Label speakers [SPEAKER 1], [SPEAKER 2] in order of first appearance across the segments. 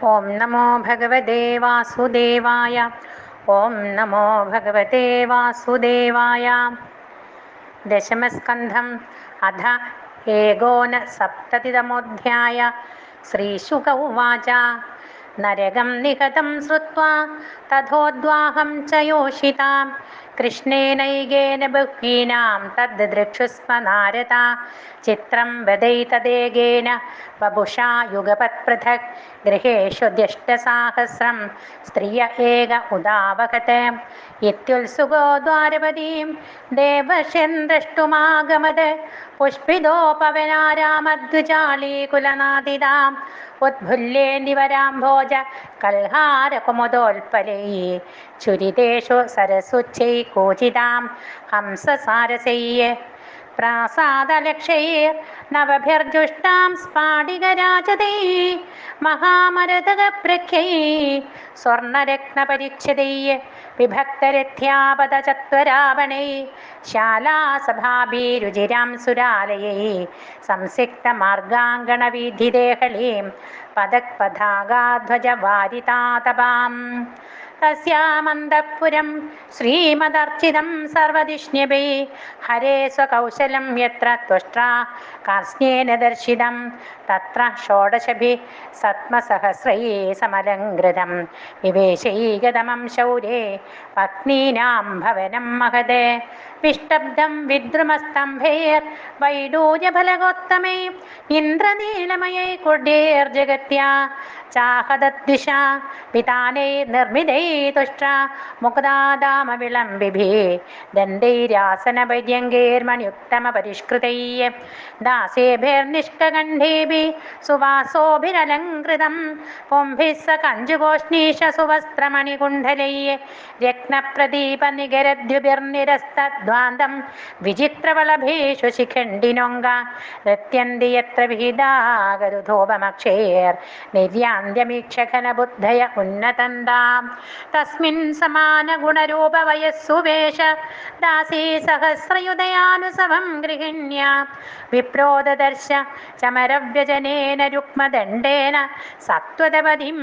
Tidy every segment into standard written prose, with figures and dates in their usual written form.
[SPEAKER 1] ഓം നമോ ഭഗവതേ വാസുദേവായ. ഓം നമോ ഭഗവതേ വാസുദേവായ. ദശമസ്കന്ധം അധ ഏകോനസപ്തതിതമോऽധ്യായ. ശ്രീശുക ഉവാച നരകം നിഹതം ശ്രുത്വാ തഥോദ്വാഹം ച യോഷിതാം കൃഷ്ണേനൈകേന ബഹ്വീനാം തദ്ദൃക്ഷുസ്മ നാരദ ചിത്രം വദൈതദേകേന വപുഷാ യുഗപത്പൃഥക് ഗൃഹേഷു ദ്യഷ്ടസാഹസ്രം സ്ത്രിയ ഏക ഉദാവഹത് ഇത്യുത്സുകോ ദ്വാരപദീം ദേവശൻ ദ്രഷ്ടുമാഗമത് പുഷ്പിതോപവനാരാമദ്വിജാളീകുലനാദിതാം ഉദ്ഭുല്യേന്ദിവരാംഭോജ കൽഹാരകുമുദോൽപലൈ ചുരിതേഷു സരസുച്ഛൈകൂചിതാം ഹംസസാരസൈ പ്രാസാദലക്ഷൈർ നവഭിർജുഷ്ടാം സ്ഫാടികരാജതൈ മഹാമരതകപ്രഖ്യൈ സ്വർണരത്നപരിച്ഛദൈ വിഭക്തരഥ്യാപദചത്വരാവണൈ ശാലാസഭാഭിരുചിരാം സുരാലയൈ സംസിക്തമാർഗാങ്കണവീഥിദേഹളീം പദക്പഥാഗാധ്വജവാരിതാതപാം തസ്യാമന്തഃപുരം ശ്രീമദർച്ചിതം സർവദിഷ്ണ്യഭൈ ഹരേ സ്വകൗശലം യത്ര ത്വഷ്ട്രാ കാർസ്ന്യേന ദർശിതം തത്ര ഷോഡശഭിः സത്മസഹസ്രൈ സമലങ്കൃതം വിവേശൈകതമം ശൗരേ പത്നീനാം ഭവനം മഹത് വിഷ്ടബ്ദം വിദ്രുമസ്തംഭൈർ വൈഡൂര്യഫലകോത്തമൈ ഇന്ദ്രനീലമയൈ കുഡ്യൈർജഗത്യാ ചാഹദദ്ദിശ പിതാനൈർനിർമ്മിതൈ തുഷ്ട്ര മുക്താദാമവിളംബിഭിः ദന്തൈരാസനപര്യങ്കൈർമണിയുക്തമപരിഷ്കൃതൈ ദാസേഭിർനിഷ്കകണ്ഠേഭിः സുവാസോഭിരലങ്കൃതം പുംഭിः സ കഞ്ചുകോഷ്ണീഷ സുവസ്ത്രമണികുണ്ഡലൈ രത്നപ്രദീപനികരദ്യുഭിർനിരസ്തദ്വാന്തം വിചിത്രവളഭേഷു ശിഖണ്ഡിനോങ്ക നൃത്യന്തി യത്ര വിഹിതാഗരുധോപമക്ഷേർ നിർയാന്ത്യമീക്ഷഖനബുദ്ധയ ഉന്നതന്താം തസ്മിൻ സമാനഗുണരൂപവയസ്സുവേഷ ദാസീ സഹസ്രയുദയാനുസവം ഗൃഹിണ്യ വിപ്രോദദർശ ചമരവ്യജനേന രുക്മദണ്ഡേന സത്വതപതിം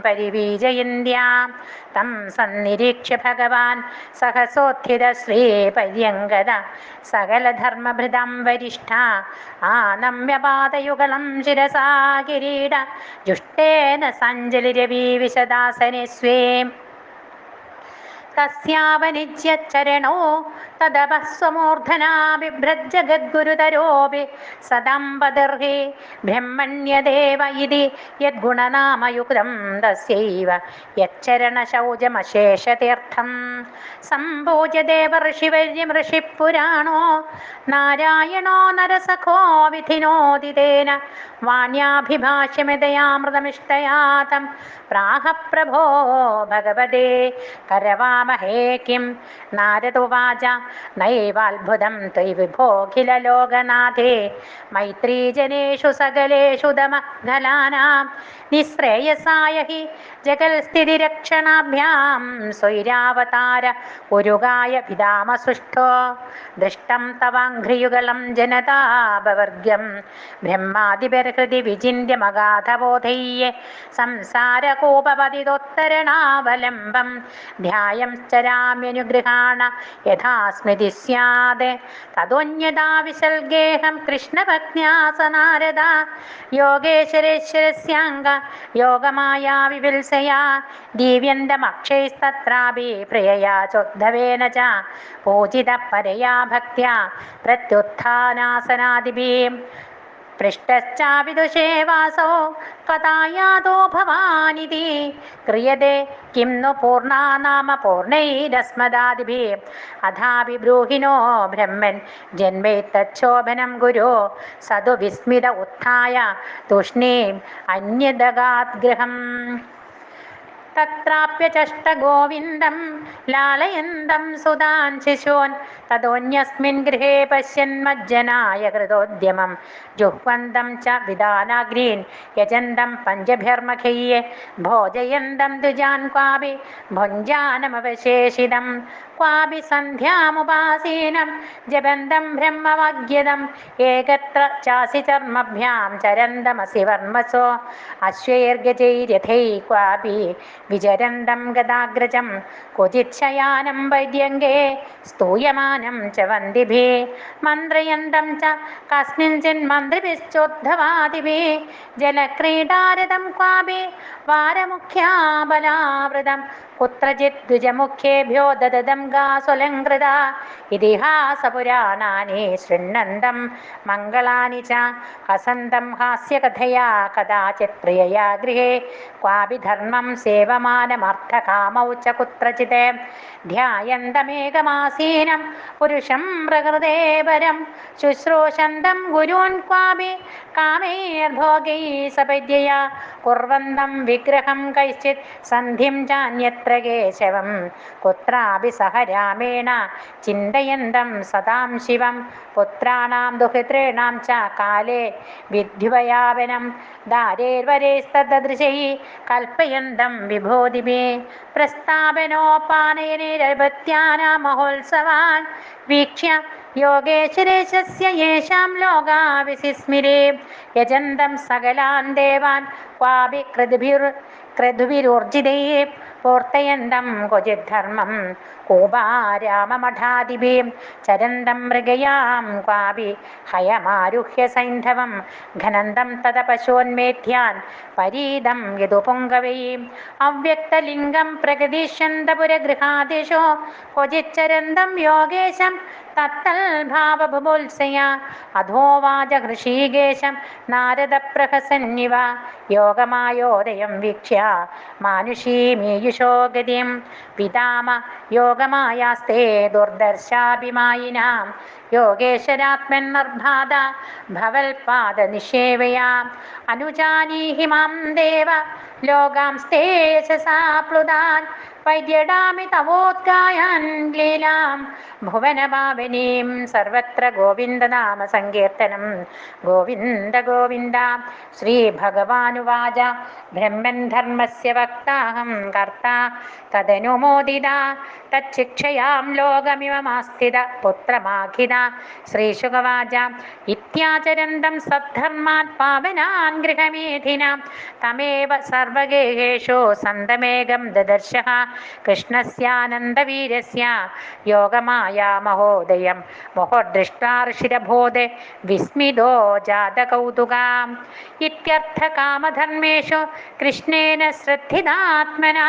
[SPEAKER 1] പരിവീജയന്ത്യാം തം സന്നിരീക്ഷ്യ ഭഗവാൻ സഹസോത്ഥിത ശ്രീപര്യങ്കത സകലധർമ്മഭൃതം വരിഷ്ഠ ആനമ്യപാദയുഗളം ശിരസാ കിരീട ജുഷ്ടേന സഞ്ജലിരവീവിശദാസനെ സ്വേ തസ്യാവനിജ്യച്ചരണോ തദപസ്വമൂർധനാ ബിഭ്രജ്ജഗദ്ഗുരുതരോപി സദംബദർഹി ബ്രഹ്മണ്യദേവ ഇതി യദ്ഗുണനാമയുക്തം തസ്യൈവ യച്ചരണശൗചമശേഷതീർത്ഥം സംഭൂജ്യ ദേവർഷിവര്യം ഋഷിപുരാണോ നാരായണോ നരസഖോ വിധിനോദിതേന വാണ്യാഭിഭാഷ്യമൃതയാമൃതമിഷ്ടയാതം പ്രാഹ പ്രഭോ ഭഗവതേ കരവാമഹേ കിം നാരദുവാച നൈവാത്ഭുതം ത്വയി വിഭോഖിലലോകനാഥേ മൈത്രീജനേഷു സകലേഷു ദമഃഖലാനാം നിശ്രേയസായ ഹി ജഗൽസ്ഥിതിരക്ഷണാഭ്യാം സ്വൈരാവതാര ഉരുകായ പിതാമസൃഷ്ടോ ദൃഷ്ടം തവാഘ്രിയുഗളം ജനതാപവർഗ്യം ബ്രഹ്മാദിപർഹൃതി വിചിന്യമഗാധബോധൈ സംസാരകൂപപതിതോത്തരണാവലംബം ധ്യായം ചരാമ്യനുഗൃഹാണ യഥാ സ്മൃതി സ്യാത് തദോന്യതാ വിസൽഗേഹം കൃഷ്ണഭക്ത്യാ സ നാരദ യോഗേശ്വരേശ്വരസ്യാംഗ യോഗമായാ വിവിത്സയാ ദിവ്യന്തമക്ഷൈസ്തത്രാപി പ്രിയയാ ചോദ്ധവേന ച പൂജിത പരയാ ഭക്ത്യാ പ്രത്യുത്ഥാനാസനാദിഭിः പൃഷ്ടശ്ചാവിദുഷേ വാസോ കഥായാതോ ഭവാനിതി ക്രിയതേ കിം नु പൂർണ്ണാ നാമ പൂർണ്ണൈരസ്മദാദിഭിः അഥാപി ബ്രൂഹിണോ ബ്രഹ്മൻ ജന്മൈത്തച്ഛോഭനം ഗുരോ സതു വിസ്മിത ഉത്ഥായ തൂഷ്ണീം അന്യദഗാത് ഗൃഹം. തത്രാപ്യചഷ്ട ഗോവിന്ദം ലാളയന്തം സുതാൻ ശിശൂൻ തതോന്യസ്മിൻ ഗൃഹേ പശ്യൻ മജ്ജനായ കൃതോദ്യമം ജുഹ്വന്തം ച വിധാനാഗ്രീൻ യജന്തം പഞ്ചഭിർമഖയ്യേ ഭോജയന്തം ദ്വിജാൻ ക്വാപി ഭുഞ്ജാനമവശേഷിതം ക്വാപി സന്ധ്യാമുപാസീനം ജപന്തം ബ്രഹ്മവാഗ്യതം ഏകത്ര ചാസി ചർമ്മഭ്യാം ചരന്തമസി വർമ്മസോ അശ്വൈർഗജൈരഥൈ ക്വാപി വിചരന്തം ഗദാഗ്രജം ക്വചിത് ശയാനം വൈദ്യംഗേ സ്തൂയമാനം ച വന്ദിഭിः മന്ത്രയന്തം ച കസ്മിൻചിൻ മന്ത്രിഭിശ്ചോദ്ധവാദിഭിः ജലക്രീഡാരതം ക്വാപി വാരമുഖ്യാബലാവൃതം കുത്രചിത് ദ്വിജമുഖ്യേഭ്യോ ദദദം ഗാസ്വലംകൃത ഇതിഹാസപുരാണാനി ശൃണ്വന്തം മംഗളാനി ച ഹസന്തം ഹാസ്യകഥയാ കദാചിത് പ്രിയയാ ഗൃഹേ ക്വാപി ധർമ്മം സേവമാനമർത്ഥകാമൗ ച കുത്രചിത് ധ്യായന്തമേകമാസീനം പുരുഷം പ്രകൃതേ പരം ശുശ്രൂഷന്തം ഗുരൂൻ ക്വാപി കാമൈർഭോഗൈ സപദ്യയാ കുർവന്തം വിഗ്രഹം കൈശ്ചിത് സന്ധിം ചാന്യത്ര കേശവം കുത്രാപി സഹ രാമേണ ചിന്തയന്തം സദാം ശിവം പുത്രാണാം ദുഹിതॄണാം ച കാലേ വിദ്യുപയാപനം ദാരേർവരേസ്തദൃശൈ കൽപ്പയന്തം വിഭൂതിഭിः പ്രസ്താപനോപാനയനൈരപത്യാനാം മഹോത്സവാൻ വീക്ഷ്യ യോഗേശ്വരേശസ്യ യേഷാം ലോകാ വിസിസ്മിരേ യജന്തം സകലാൻ ദേവാൻ ക്വാപി ക്രതുഭിരൂർജിതൈः പൂർത്തയന്തം ക്വചിത് ധർമ്മം കൂപാരാമമഠാദിഭിः ചരന്തം മൃഗയാം ക്വാപി ഹയമാരുഹ്യ സൈന്ധവം ഘനന്തം തത പശോന്മേധ്യാൻ പരീദം യദുപുങ്കവൈः അവ്യക്തലിംഗം പ്രഗതിഷ്യന്തപുരഗൃഹാദിഷു ക്വചിച്ചരന്തം യോഗേശം തത്തൽഭാവബുഭുത്സയാ അധോവാച ഹൃഷീകേശം നാരദപ്രഹസന്നിവ യോഗമായോദയം വീക്ഷ്യ മാനുഷീമീയുഷോ ഗതിം വിദാമ യോഗമായാസ്തേ ദുർദർശാഭിമായിനാം യോഗേശ്വരാത്മന്നർഭാത ഭവൽപാദനിഷേവയാ അനുജാനീഹി മാം ദേവ ലോകാംസ്തേ യശസാപ്ലുതാൻ വൈദ്യടാമി തവോദ്ഗായൻ ലീലാം ഭുവനഭാവനീം സർവത്ര ഗോവിന്ദനാമ സങ്കീർത്തനം ഗോവിന്ദ ഗോവിന്ദ. ശ്രീഭഗവാനുവാച ബ്രഹ്മൻ ധർമ്മസ്യ വക്താഹം കർത്താ തദനുമോദിത തച്ഛിക്ഷയാം ലോകമിമമാസ്ഥിത പുത്രമാഖിത. ശ്രീശുകവാച ഇത്യാചരന്തം സദ്ധർമാൻ പാവനാൻ ഗൃഹമേധിനാം തമേവ സർവഗേഹേഷു സന്തമേകം ദദർശഃ കൃഷ്ണസ്യാനന്ദവീര്യസ്യ യോഗമായാ മഹോദയം മുഹുർദൃഷ്ടാർഷിരബോധേ വിസ്മിതോ ജാതകൗതുകാം. ഇത്യർത്ഥകാമധർമ്മേഷു കൃഷ്ണേന ശ്രദ്ധിതാത്മനാ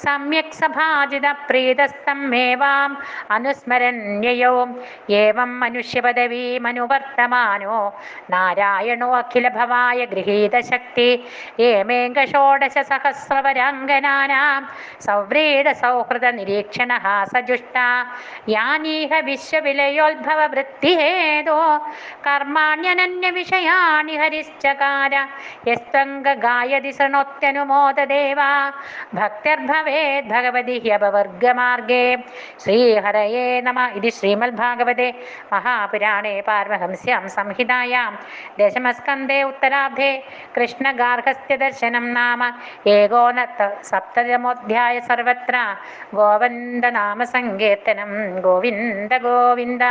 [SPEAKER 1] സമ്യക് സഭാജിത പ്രീതസ്തമേവാം അനുസ്മരണ്യയോ ഏവം മനുഷ്യപദവീമനുവർത്തമാനോ നാരായണോ അഖിലഭവായ ഗൃഹീതശക്തി ഏമേങ്ക ഷോഡശ സഹസ്രവരാംഗനാനാം സൗവ്രീഡ സൗഹൃദ നിരീക്ഷണ സജുഷ്ട യാനീഹ വിശ്വവിലയോദ്ഭവ വൃത്തിഹേതോ കർമാണ്യനന്യ വിഷയാണി ഹരിശ്ചകാര യസ്ത്വംഗ ഗായതി ശൃണോത്യനുമോദദേവ ഭക്തിർഭവേത് ഭഗവതി ഹ്യപവർഗമാർഗേ. ശ്രീഹരയേ നമ. ഇത് ശ്രീമദ്ഭാഗവതേ മഹാപുരാണേ പാരമഹംസ്യാം സംഹിതായാം ദശമസ്കന്ധേ ഉത്തരാർദ്ധേ കൃഷ്ണഗാർഹസ്ഥ്യദർശനം നാമ ഏകോനസപ്തമോധ്യായ. സർവത്ര ഗോവിന്ദനാമ സങ്കീർത്തനം ഗോവിന്ദ ഗോവിന്ദ.